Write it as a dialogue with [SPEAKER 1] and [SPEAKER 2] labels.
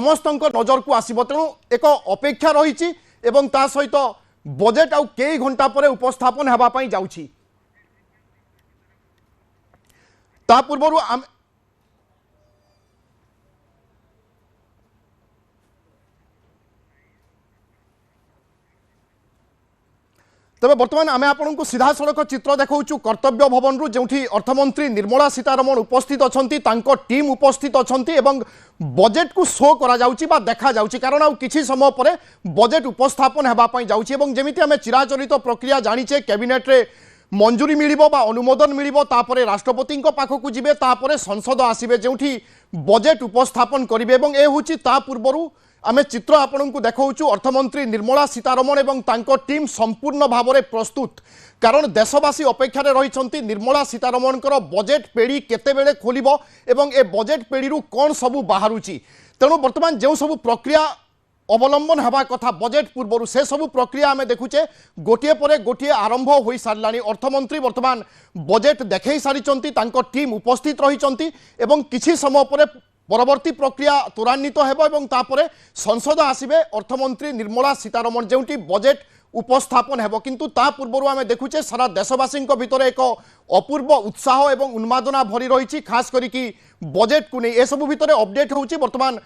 [SPEAKER 1] समस्त नजर को आसब तेणु एक अपेक्षा रही सहित बजेट आउ कई घंटा पर उपस्थापन होगापाई जाउछि ता पूर्व तबे बर्तमान आम आपण को सीधा सड़क चित्र देखा कर्तव्य भवन रु जो अर्थमंत्री निर्मला सीतारमण उपस्थित अच्छा टीम उपस्थित अच्छा बजेट को शो करा देखा जाउछि कारण आ किछि समय पर बजेट उपस्थापन होगापाई जाउछि जमिति आम चिराचरित प्रक्रिया जानिचे कैबिनेट रे मंजूरी मिलिबो बा अनुमोदन मिलिबो तापरे राष्ट्रपति पाखक जिबे तापरे संसद आसिबे जोठी बजेट उपस्थापन करिवे एवं ए होछि ता पूर्वरु आमे चित्र आपण को देखाऊँ अर्थमंत्री निर्मला सीतारमण एवं तांको टीम संपूर्ण भाव में प्रस्तुत कारण देशवासी अपेक्षा रही निर्मला सीतारमण बजेट पेड़ी केतेबेले खोलिबो एवं ए बजेट पेड़ी कौन सबू बाहरुची तेणु वर्तमान जो सबू प्रक्रिया अवलंबन हवा कथा बजेट पूर्व से सबू प्रक्रिया आम देखुचे गोटे पर गोटे आरंभ हो सारा अर्थमंत्री वर्तमान बजेट देखई सारी टीम उपस्थित रही किसी समय पर परवर्ती प्रक्रिया त्वरान्वित होपर संसद आसबे अर्थमंत्री निर्मला सीतारमण जो बजेट उपस्थापन हेबो किंतु ता पूर्व आम देखुचे सारा देशवासी भितर एक अपूर्व उत्साह और उन्मादना भरी रही खास करी बजेट को नहीं ए सब भितर अपडेट होची वर्तमान।